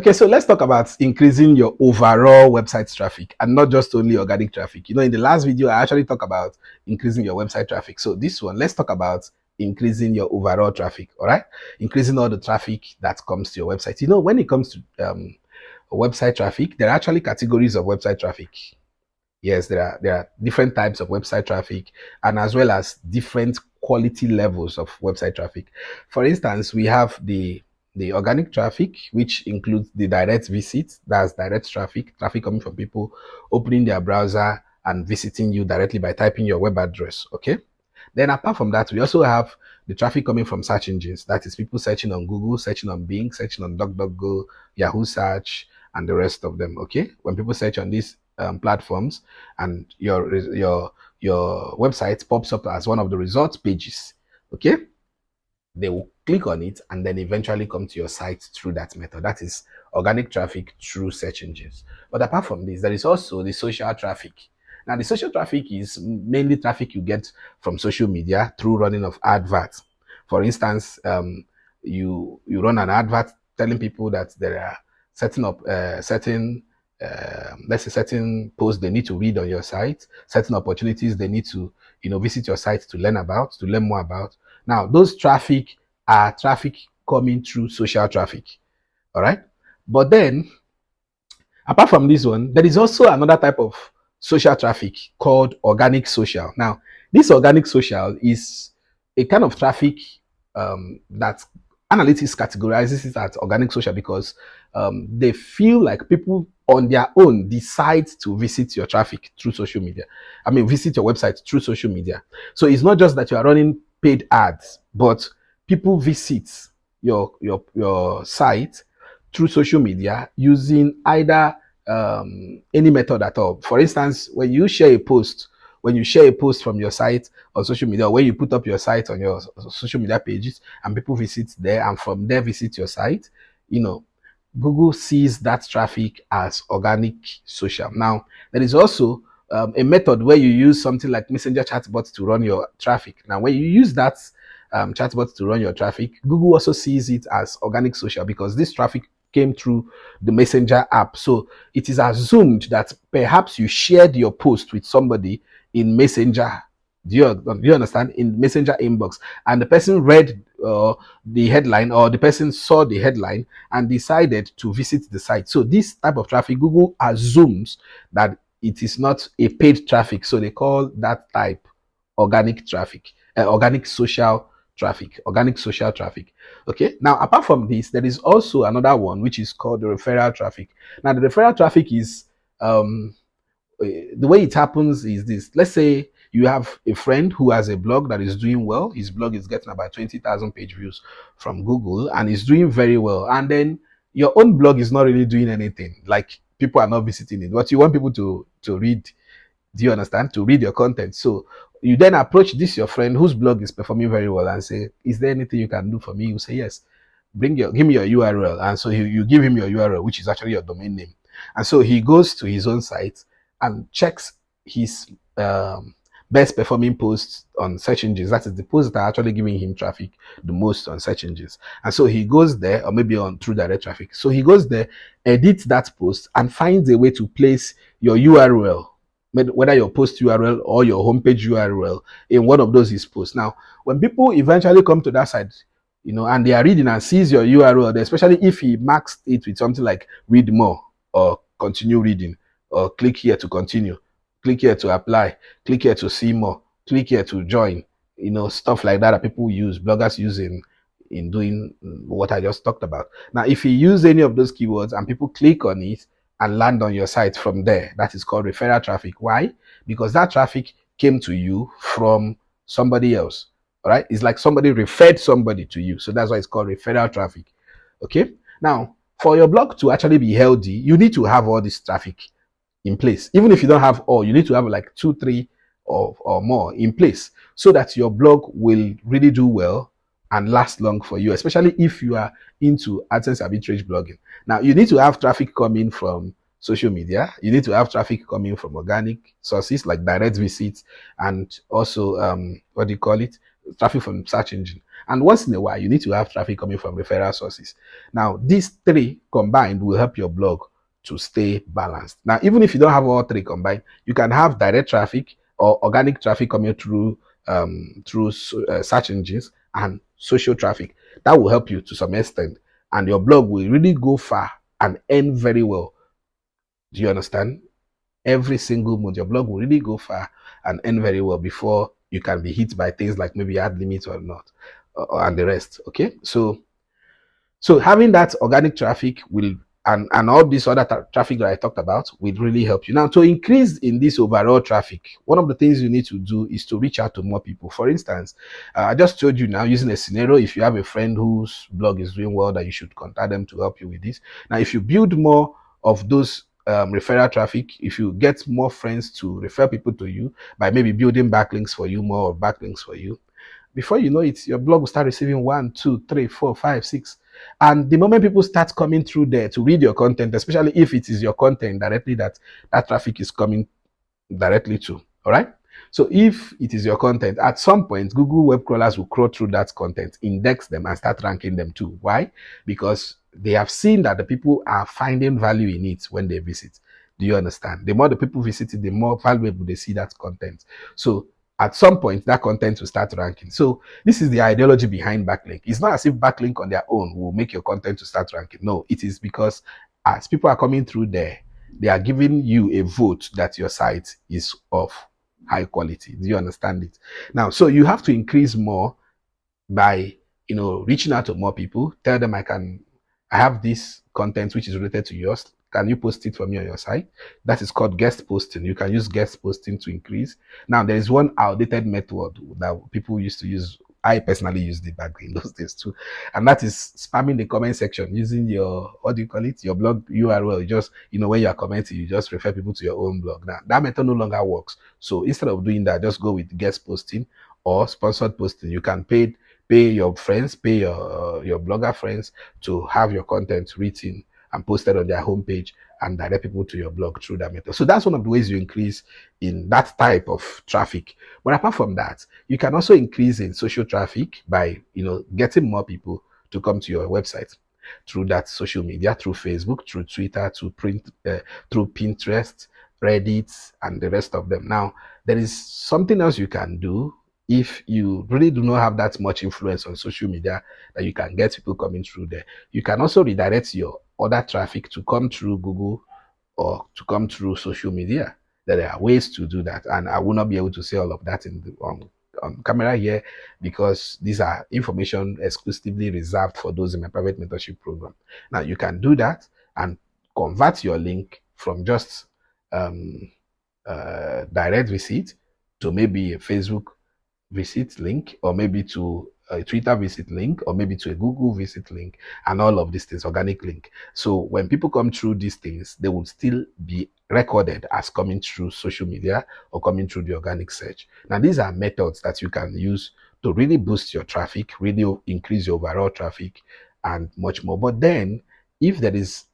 Okay, so let's talk about increasing your overall website traffic and not just only organic traffic. In the last video, I actually talked about increasing your website traffic. So this one, let's talk about increasing your overall traffic. All right, increasing all the traffic that comes to your website. When it comes to website traffic, there are actually categories of website traffic. Yes, there are different types of website traffic, and as well as different quality levels of website traffic. For instance, we have the organic traffic, which includes the direct visits. That's direct traffic coming from people opening their browser and visiting you directly by typing your web address. Okay. Then apart from that, we also have the traffic coming from search engines. That is people searching on Google, searching on Bing, searching on DuckDuckGo, Yahoo Search, and the rest of them. Okay, when people search on these platforms, and your website pops up as one of the results pages. Okay, they will click on it and then eventually come to your site through that method. That is organic traffic through search engines. But apart from this, there is also the social traffic. Now, the social traffic is mainly traffic you get from social media through running of adverts. For instance, you run an advert telling people that there are certain let's say certain posts they need to read on your site, certain opportunities they need to visit your site to learn more about. Now, those traffic are traffic coming through social traffic. All right. But then, apart from this one, there is also another type of social traffic called organic social. Now, this organic social is a kind of traffic that analytics categorizes it as organic social because they feel like people on their own decide to visit your traffic through social media. I mean, visit your website through social media. So it's not just that you are running paid ads, but people visit your site through social media using either any method at all. For instance, when you share a post from your site on social media, or when you put up your site on your social media pages and people visit there and from there visit your site, Google sees that traffic as organic social. Now, there is also a method where you use something like messenger chatbots to run your traffic. Now, when you use that chatbot to run your traffic, Google also sees it as organic social because this traffic came through the messenger app. So it is assumed that perhaps you shared your post with somebody in messenger. Do you understand? In messenger inbox, and the person read the headline, or the person saw the headline and decided to visit the site. So this type of traffic, Google assumes that it is not a paid traffic, so they call that type organic traffic, organic social traffic. Okay, now apart from this, there is also another one which is called the referral traffic. Now, the referral traffic is the way it happens is this. Let's say you have a friend who has a blog that is doing well. His blog is getting about 20,000 page views from Google and is doing very well. And then your own blog is not really doing anything. Like, people are not visiting it, but you want people to read. Do you understand? To read your content. So you then approach this your friend whose blog is performing very well and say, "Is there anything you can do for me?" You say, "Yes. Give me your URL." And so you give him your URL, which is actually your domain name. And so he goes to his own site and checks his best performing posts on search engines. That is the posts that are actually giving him traffic the most on search engines. And so he goes there, or maybe on through direct traffic. So he goes there, edits that post, and finds a way to place your URL, whether your post URL or your homepage URL, in one of those his posts. Now, when people eventually come to that site, and they are reading and sees your URL, especially if he marks it with something like read more, or continue reading, or click here to continue, click here to apply, click here to see more, click here to join, stuff like that people use, bloggers use in doing what I just talked about. Now, if you use any of those keywords and people click on it and land on your site from there, that is called referral traffic. Why? Because that traffic came to you from somebody else. All right, it's like somebody referred somebody to you, so that's why it's called referral traffic. Okay, now for your blog to actually be healthy, you need to have all this traffic in place. Even if you don't have all, you need to have like 2, 3 or more in place, so that your blog will really do well and last long for you, especially if you are into AdSense arbitrage blogging. Now, you need to have traffic coming from social media. You need to have traffic coming from organic sources like direct visits, and also what do you call it, traffic from search engine. And once in a while, you need to have traffic coming from referral sources. Now, these three combined will help your blog to stay balanced. Now, even if you don't have all three combined, you can have direct traffic or organic traffic coming through search engines and social traffic. That will help you to some extent, and your blog will really go far and end very well. Do you understand? Every single month, your blog will really go far and end very well before you can be hit by things like maybe ad limits or not, and the rest. Okay, so having that organic traffic will and all this other traffic that I talked about will really help you. Now, to increase in this overall traffic, one of the things you need to do is to reach out to more people. For instance, I just told you now using a scenario, if you have a friend whose blog is doing well, that you should contact them to help you with this. Now, if you build more of those referral traffic, if you get more friends to refer people to you by maybe building backlinks for you, more of backlinks for you, before you know it, your blog will start receiving 1, 2, 3, 4, 5, 6. And the moment people start coming through there to read your content, especially if it is your content directly that traffic is coming directly to, all right? So if it is your content, at some point, Google web crawlers will crawl through that content, index them, and start ranking them too. Why? Because they have seen that the people are finding value in it when they visit. Do you understand? The more the people visit it, the more valuable they see that content. So at some point, that content will start ranking. So this is the ideology behind backlink. It's not as if backlink on their own will make your content to start ranking. No, it is because as people are coming through there, they are giving you a vote that your site is of high quality. Do you understand it? Now, so you have to increase more by reaching out to more people. Tell them I have this content which is related to yours. Can you post it for me on your site? That is called guest posting. You can use guest posting to increase. Now, there is one outdated method that people used to use. I personally used it back in those days too. And that is spamming the comment section using your, what do you call it? Your blog URL. You just, when you are commenting, you just refer people to your own blog. Now, that method no longer works. So instead of doing that, just go with guest posting or sponsored posting. You can pay your friends, pay your blogger friends to have your content written and posted on their homepage and direct people to your blog through that method. So that's one of the ways you increase in that type of traffic. But apart from that, you can also increase in social traffic by getting more people to come to your website through that social media, through Facebook, through Twitter, through Pinterest, Reddit, and the rest of them. Now, there is something else you can do if you really do not have that much influence on social media that you can get people coming through there. You can also redirect your other traffic to come through Google or to come through social media. There are ways to do that, and I will not be able to say all of that on camera here because these are information exclusively reserved for those in my private mentorship program. Now, you can do that and convert your link from just direct visit to maybe a Facebook visit link, or maybe to a Twitter visit link, or maybe to a Google visit link, and all of these things, organic link. So when people come through these things, they will still be recorded as coming through social media or coming through the organic search. Now, these are methods that you can use to really boost your traffic, really increase your overall traffic, and much more. But then, if there is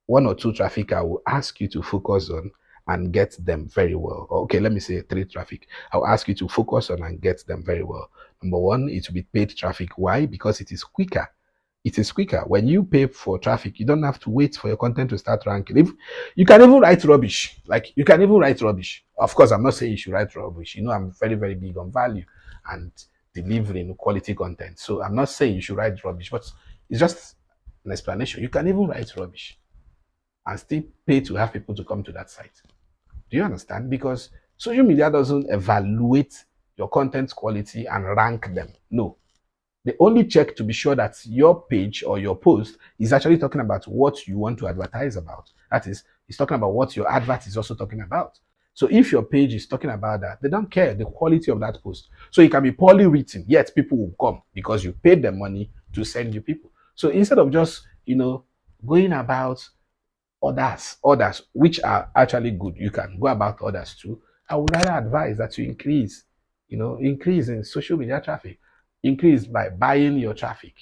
one or two traffic I will ask you to focus on and get them very well. Okay, let me say 3 traffic. I'll ask you to focus on and get them very well. Number 1, it will be paid traffic. Why? Because it is quicker. It is quicker. When you pay for traffic, you don't have to wait for your content to start ranking. If you can even write rubbish, you can even write rubbish. Of course, I'm not saying you should write rubbish. I'm very, very big on value and delivering quality content. So I'm not saying you should write rubbish, but it's just an explanation. You can even write rubbish and still pay to have people to come to that site. Do you understand? Because social media doesn't evaluate your content quality and rank them. No. They only check to be sure that your page or your post is actually talking about what you want to advertise about. That is, it's talking about what your advert is also talking about. So if your page is talking about that, they don't care the quality of that post. So it can be poorly written, yet people will come because you paid them money to send you people. So instead of just, going about others which are actually good, you can go about others too. I would rather advise that you increase in social media traffic, increase by buying your traffic.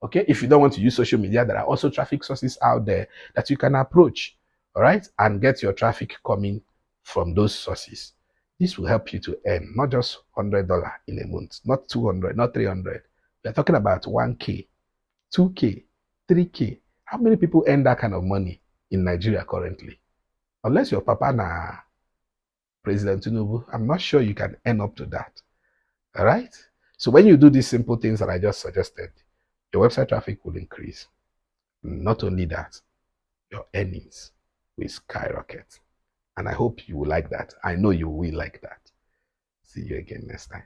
Okay, if you don't want to use social media, there are also traffic sources out there that you can approach, all right, and get your traffic coming from those sources. This will help you to earn not just $100 in a month, not 200, not 300. We're talking about 1K, 2K, 3K. How many people earn that kind of money in Nigeria currently? Unless your papa na President Tinubu, I'm not sure you can earn up to that. All right? So when you do these simple things that I just suggested, your website traffic will increase. Not only that, your earnings will skyrocket. And I hope you will like that. I know you will like that. See you again next time.